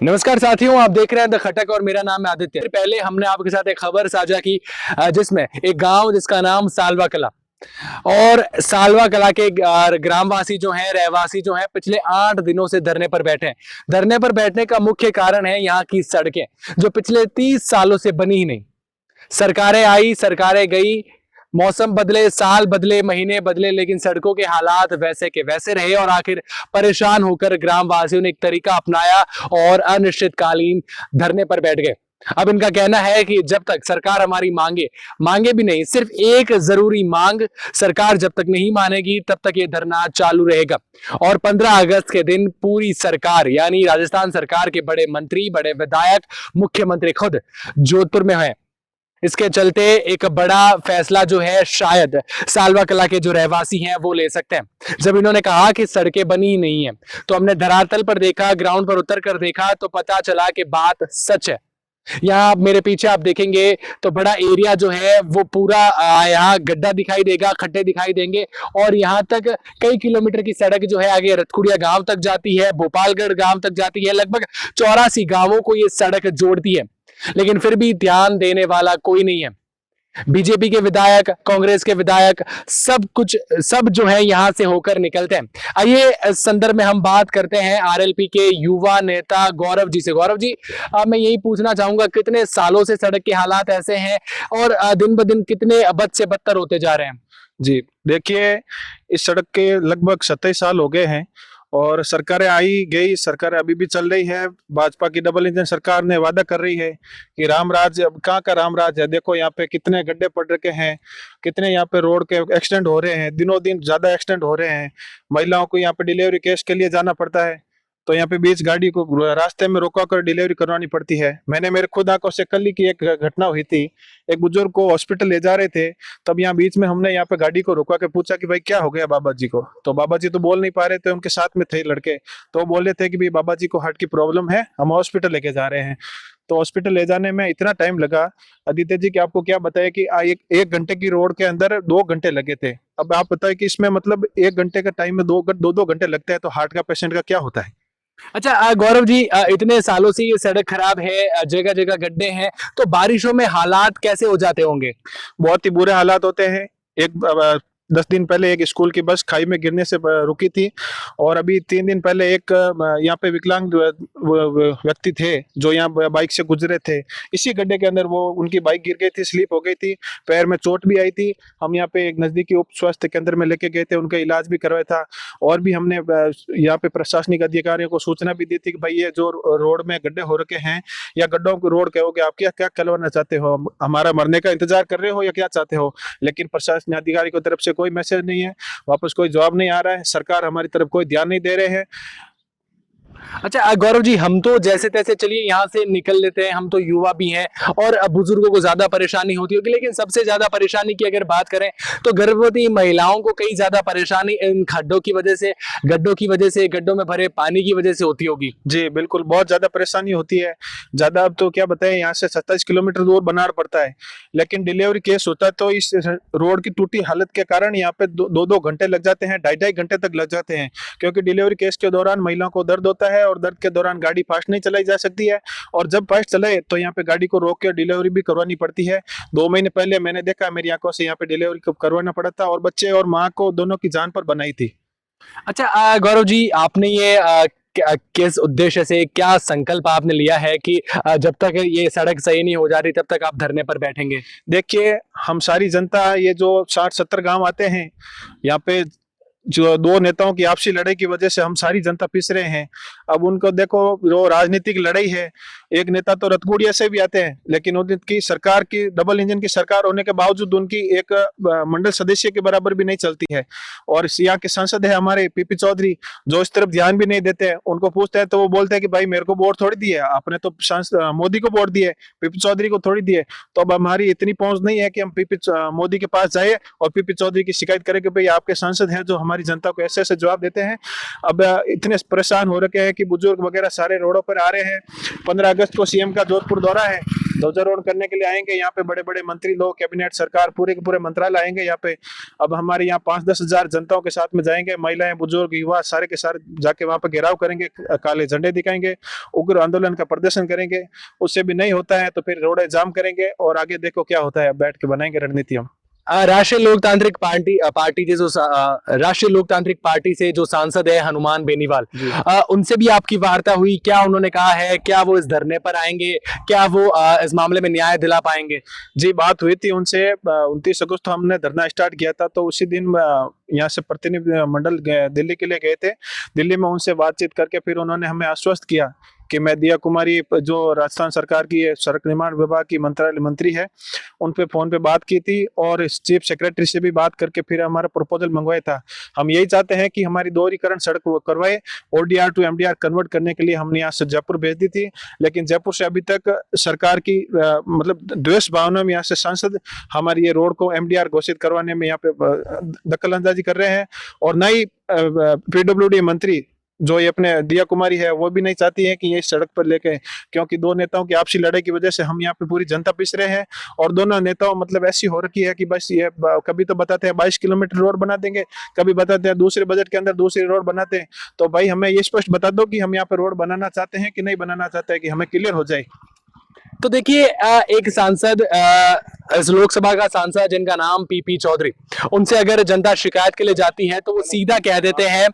नमस्कार साथियों, आप देख रहे हैं द खटक और मेरा नाम है आदित्य। पहले हमने आपके साथ एक खबर साझा की जिसमें एक गांव जिसका नाम सालवा कला और सालवा कला के ग्रामवासी जो हैं, रहवासी जो हैं, पिछले 8 दिनों से धरने पर बैठे हैं। धरने पर बैठने का मुख्य कारण है यहाँ की सड़कें जो पिछले 30 सालों से बनी ही नहीं। सरकारें आई, सरकारें गई, मौसम बदले, साल बदले, महीने बदले, लेकिन सड़कों के हालात वैसे के वैसे रहे और आखिर परेशान होकर ग्रामवासियों ने एक तरीका अपनाया और अनिश्चितकालीन धरने पर बैठ गए। अब इनका कहना है कि जब तक सरकार हमारी मांगे भी नहीं, सिर्फ एक जरूरी मांग सरकार जब तक नहीं मानेगी तब तक ये धरना चालू रहेगा। और 15 अगस्त के दिन पूरी सरकार यानी राजस्थान सरकार के बड़े मंत्री, बड़े विधायक, मुख्यमंत्री खुद जोधपुर में है। इसके चलते एक बड़ा फैसला जो है शायद सालवा कला के जो रहवासी हैं वो ले सकते हैं। जब इन्होंने कहा कि सड़कें बनी ही नहीं है तो हमने धरातल पर देखा, ग्राउंड पर उतर कर देखा तो पता चला कि बात सच है। यहाँ मेरे पीछे आप देखेंगे तो बड़ा एरिया जो है वो पूरा यहाँ गड्ढा दिखाई देगा, खड्डे दिखाई देंगे और यहाँ तक कई किलोमीटर की सड़क जो है आगे रतखुड़िया गांव तक जाती है, भोपालगढ़ गांव तक जाती है। लगभग 84 गांवों को ये सड़क जोड़ती है, लेकिन फिर भी ध्यान देने वाला कोई नहीं है। बीजेपी के विधायक, कांग्रेस के विधायक, सब जो है यहां से होकर निकलते हैं। आइए इस संदर्भ में हम बात करते हैं आरएलपी के युवा नेता गौरव जी से। गौरव जी, मैं यही पूछना चाहूंगा, कितने सालों से सड़क के हालात ऐसे हैं और दिन ब दिन कितने बद से बदतर होते जा रहे हैं? जी देखिए, इस सड़क के लगभग 27 साल हो गए हैं और सरकारें आई गई, सरकार अभी भी चल रही है। भाजपा की डबल इंजन सरकार ने वादा कर रही है कि राम राज, अब कहाँ का राम राज है। देखो यहाँ पे कितने गड्ढे पड़ रखे हैं, कितने यहाँ पे रोड के एक्सटेंड हो रहे हैं, दिनों दिन ज्यादा एक्सटेंड हो रहे हैं। महिलाओं को यहाँ पे डिलीवरी केस के लिए जाना पड़ता है तो यहाँ पे बीच गाड़ी को रास्ते में रोका कर डिलीवरी करवानी पड़ती है। मैंने मेरे खुद आंखों से कल ही की एक घटना हुई थी। एक बुजुर्ग को हॉस्पिटल ले जा रहे थे, तब यहाँ बीच में हमने यहाँ पे गाड़ी को रोका के पूछा कि भाई क्या हो गया बाबा जी को। तो बाबा जी तो बोल नहीं पा रहे थे, उनके साथ में थे लड़के, तो वो बोल रहे थे कि भाई बाबा जी को हार्ट की प्रॉब्लम है, हम हॉस्पिटल लेके जा रहे हैं। तो हॉस्पिटल ले जाने में इतना टाइम लगा आदित्य जी कि आपको क्या बताया कि एक घंटे की रोड के अंदर 2 घंटे लगे थे। अब आप बताए कि इसमें मतलब 1 घंटे का टाइम में दो घंटे लगते हैं, तो हार्ट का पेशेंट का क्या होता है। अच्छा गौरव जी, इतने सालों से ये सड़क खराब है, जगह जगह गड्ढे हैं, तो बारिशों में हालात कैसे हो जाते होंगे? बहुत ही बुरे हालात होते हैं। एक 10 दिन पहले एक स्कूल की बस खाई में गिरने से रुकी थी और अभी 3 दिन पहले एक यहाँ पे विकलांग व्यक्ति थे जो यहाँ बाइक से गुजरे थे, इसी गड्ढे के अंदर वो उनकी बाइक गिर गई थी, स्लिप हो गई थी, पैर में चोट भी आई थी। हम यहाँ पे एक नजदीकी उप स्वास्थ्य केंद्र में लेके गए थे, उनका इलाज भी करवाया था। और भी हमने यहाँ पे प्रशासनिक अधिकारियों को सूचना भी दी थी कि भाई ये जो रोड में गड्ढे हो रखे हैं या गड्ढों को रोड कहोगे आप, क्या क्या करवाना चाहते हो, हमारा मरने का इंतजार कर रहे हो या क्या चाहते हो। लेकिन प्रशासनिक अधिकारी की तरफ से कोई मैसेज नहीं है, वापस कोई जवाब नहीं आ रहा है, सरकार हमारी तरफ कोई ध्यान नहीं दे रहे हैं। अच्छा गौरव जी, हम तो जैसे तैसे चलिए यहाँ से निकल लेते हैं, हम तो युवा भी हैं और बुजुर्गों को ज्यादा परेशानी होती होगी, लेकिन सबसे ज्यादा परेशानी की अगर बात करें तो गर्भवती महिलाओं को कई ज्यादा परेशानी इन खड्डों की वजह से, गड्ढों की वजह से, गड्ढों में भरे पानी की वजह से होती होगी। जी बिल्कुल, बहुत ज्यादा परेशानी होती है। ज्यादा अब तो क्या बताएं, यहाँ से 27 किलोमीटर दूर बनार पड़ता है, लेकिन डिलीवरी केस होता है तो इस रोड की टूटी हालत के कारण यहाँ पे 2-2 घंटे लग जाते हैं, 2.5 घंटे तक लग जाते हैं। क्योंकि डिलीवरी केस के दौरान महिलाओं को दर्द होता है और दर्द के दौरान गाड़ी फास्ट नहीं चलाई जा सकती है, और जब फास्ट चले तो यहाँ पे गाड़ी को रोक के डिलीवरी भी करवानी पड़ती है। 2 महीने पहले मैंने देखा, मेरी आंखों से यहाँ पे डिलीवरी करवाना पड़ा था और बच्चे और माँ को दोनों की जान पर बनाई थी। अच्छा गौरव जी, आपने ये किस उद्देश्य से, क्या संकल्प आपने लिया है कि जब तक ये सड़क सही नहीं हो जा रही तब तक आप धरने पर बैठेंगे? देखिए, हम सारी जनता, ये जो 60-70 गांव आते हैं यहाँ पे, जो 2 नेताओं की आपसी लड़ाई की वजह से हम सारी जनता पिस रहे हैं। अब उनको देखो, जो राजनीतिक लड़ाई है, एक नेता तो रतगुड़िया से भी आते हैं, लेकिन उनकी सरकार की डबल इंजन की सरकार होने के बावजूद उनकी एक मंडल सदस्य के बराबर भी नहीं चलती है। और यहाँ के सांसद है हमारे पीपी चौधरी, जो इस तरफ ध्यान भी नहीं देते हैं। उनको पूछते हैं तो वो बोलते हैं कि भाई मेरे को वोट थोड़ी दिए, आपने तो मोदी को वोट दिए, पीपी चौधरी को थोड़ी दिए। तो अब हमारी इतनी पहुंच नहीं है कि हम मोदी के पास जाए और पीपी चौधरी की शिकायत करें कि भाई आपके सांसद हैं जो हमारी जनता को ऐसे ऐसे जवाब देते हैं। अब इतने परेशान हो रखे हैं कि बुजुर्ग वगैरह सारे रोडों पर आ रहे हैं। 15 अगस्त को सीएम का जोधपुर दौरा है, ध्वजारोहण करने के लिए आएंगे। यहाँ पे बड़े बड़े मंत्री लोग, कैबिनेट, सरकार, पूरे के पूरे मंत्रालय आएंगे यहाँ पे। अब हमारे यहाँ 5-10 हजार जनताओं के साथ में जाएंगे, महिलाएं, बुजुर्ग, युवा सारे के सारे जाके वहां पे घेराव करेंगे, काले झंडे दिखाएंगे, उग्र आंदोलन का प्रदर्शन करेंगे। उससे भी नहीं होता है तो फिर रोड जाम करेंगे और आगे देखो क्या होता है, बैठ के बनाएंगे रणनीति हम। राष्ट्रीय लोकतांत्रिक पार्टी के जो राष्ट्रीय लोकतांत्रिक पार्टी से जो सांसद है हनुमान बेनीवाल, उनसे भी आपकी वार्ता हुई? क्या उन्होंने कहा है? क्या वो इस धरने पर आएंगे? क्या वो इस मामले में न्याय दिला पाएंगे? जी, बात हुई थी उनसे। 29 अगस्त को हमने धरना स्टार्ट किया था, तो उसी दिन यहाँ से प्रतिनिधि मंडल दिल्ली के लिए गए थे। दिल्ली में उनसे बातचीत करके फिर उन्होंने हमें आश्वस्त किया कि मैं दिया कुमारी, जो राजस्थान सरकार की सड़क निर्माण विभाग की मंत्रालय मंत्री है, उन पे फोन पे बात की थी और चीफ सेक्रेटरी से भी बात करके फिर हमारा प्रपोजल मंगवाया था। हम यही चाहते हैं कि हमारी दोहरीकरण सड़क करवाए। ओडीआर टू एमडीआर कन्वर्ट करने के लिए हमने यहाँ से जयपुर भेज दी थी, लेकिन जयपुर से अभी तक सरकार की मतलब द्वेष भावना में यहाँ से सांसद हमारी ये रोड को एमडीआर घोषित करवाने में यहाँ पे दखल अंदाजी कर रहे हैं। और न ही पीडब्ल्यूडी मंत्री जो ये अपने दिया कुमारी है, वो भी नहीं चाहती है कि ये सड़क पर लेके, क्योंकि दो नेताओं की आपसी लड़ाई की वजह से हम यहाँ पे पूरी जनता पिस रहे हैं। और दोनों नेताओं मतलब ऐसी हो रखी है कि बस ये कभी तो बताते हैं 22 किलोमीटर रोड बना देंगे, कभी बताते हैं दूसरे बजट के अंदर दूसरी रोड बनाते हैं। तो भाई हमें ये स्पष्ट बता दो कि हम यहाँ पे रोड बनाना चाहते हैं कि नहीं बनाना चाहते हैं, कि हमें क्लियर हो जाए। तो देखिए, एक सांसद, इस लोकसभा का सांसद जिनका नाम पीपी चौधरी, उनसे अगर जनता शिकायत के लिए जाती है तो वो सीधा कह देते हैं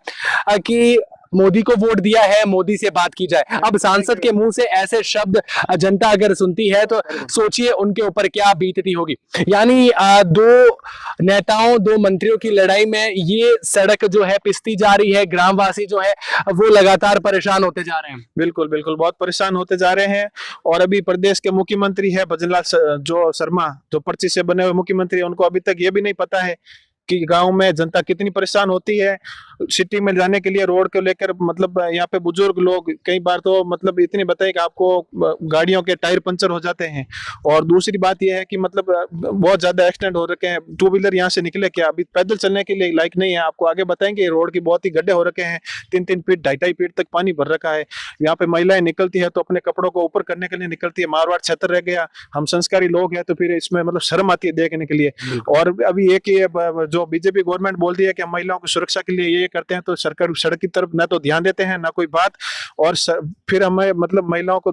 कि मोदी को वोट दिया है, मोदी से बात की जाए। अब सांसद के मुंह से ऐसे शब्द जनता अगर सुनती है तो सोचिए उनके ऊपर क्या बीतती होगी। यानी दो नेताओं, दो मंत्रियों की लड़ाई में ये सड़क जो है पिसती जा रही है। ग्रामवासी जो है वो लगातार परेशान होते जा रहे हैं। बिल्कुल बिल्कुल, बहुत परेशान होते जा रहे हैं। और अभी प्रदेश के मुख्यमंत्री है भजनलाल जो शर्मा, जो पर्ची से बने हुए मुख्यमंत्री, उनको अभी तक ये भी नहीं पता है कि गांव में जनता कितनी परेशान होती है। सिटी में जाने के लिए रोड को लेकर मतलब यहाँ पे बुजुर्ग लोग कई बार तो मतलब इतनी बताए कि आपको गाड़ियों के टायर पंचर हो जाते हैं। और दूसरी बात यह है कि मतलब बहुत ज्यादा एक्सीडेंट हो रखे हैं। 2 व्हीलर यहाँ से निकले क्या अभी पैदल चलने के लिए लायक नहीं है। आपको आगे बताएंगे, रोड की बहुत ही गड्ढे हो रखे हैं, 3-3 फीट 2.5 फीट तक पानी भर रखा है। यहाँ पे महिलाएं निकलती है तो अपने कपड़ों को ऊपर करने के लिए निकलती है, मारवाड़ क्षेत्र रह गया। हम संस्कारी लोग हैं तो फिर इसमें मतलब शर्म आती है देखने के लिए। और अभी एक जो बीजेपी गवर्नमेंट बोलती है कि हम महिलाओं की सुरक्षा के लिए ये करते हैं, तो सरकार सड़क की तरफ ना तो ध्यान देते हैं ना कोई बात। और फिर हमें मतलब महिलाओं को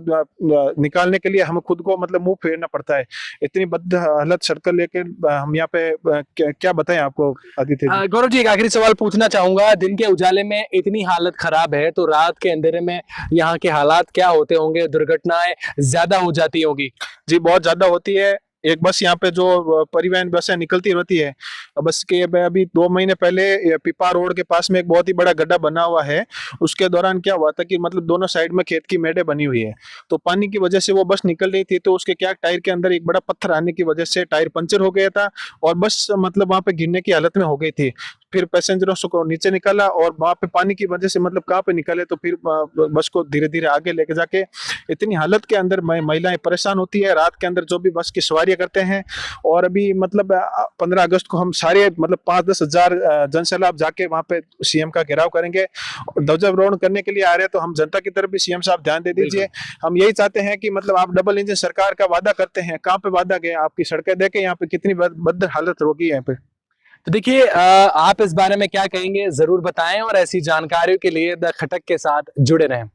निकालने के लिए हमें खुद को मतलब मुंह फेरना पड़ता है। इतनी बद हालत सड़क लेके हम यहाँ पे क्या बताएं आपको आदित्य। गौरव जी, एक आखिरी सवाल पूछना चाहूंगा। दिन के उजाले में इतनी हालत खराब है तो रात के अंधेरे में यहाँ के हालात क्या होते होंगे? दुर्घटनाएं ज्यादा हो जाती होंगी? जी, बहुत ज्यादा होती है। एक बस यहाँ पे जो परिवहन बसें निकलती रहती है, बस के अभी 2 महीने पहले पिपा रोड के पास में एक बहुत ही बड़ा गड्ढा बना हुआ है। उसके दौरान क्या हुआ था कि मतलब दोनों साइड में खेत की मेड़े बनी हुई है, तो पानी की वजह से वो बस निकल रही थी, तो उसके क्या टायर के अंदर एक बड़ा पत्थर आने की वजह से टायर पंचर हो गया था और बस मतलब वहां पे गिरने की हालत में हो गई थी। फिर पैसेंजरों को नीचे निकाला और वहां पे पानी की वजह से मतलब कहाँ पे निकाले, तो फिर बस को धीरे धीरे आगे लेके जाके इतनी हालत के अंदर महिलाएं परेशान होती है रात के अंदर जो भी बस की सवारियां करते हैं। और अभी मतलब 15 अगस्त को हम सारे मतलब 5-10 हजार जनसैलाब जाके वहां पे सीएम का घेराव करेंगे। ध्वजारोहण करने के लिए आ रहे हैं, तो हम जनता की तरफ भी सीएम साहब ध्यान दे दीजिए। हम यही चाहते हैं कि मतलब आप डबल इंजन सरकार का वादा करते हैं, कहाँ पे वादा गया? आपकी सड़कें देखें यहाँ पे कितनी बद हालत होगी यहाँ पे। तो देखिए, आप इस बारे में क्या कहेंगे जरूर बताएं और ऐसी जानकारियों के लिए द खटक के साथ जुड़े रहें।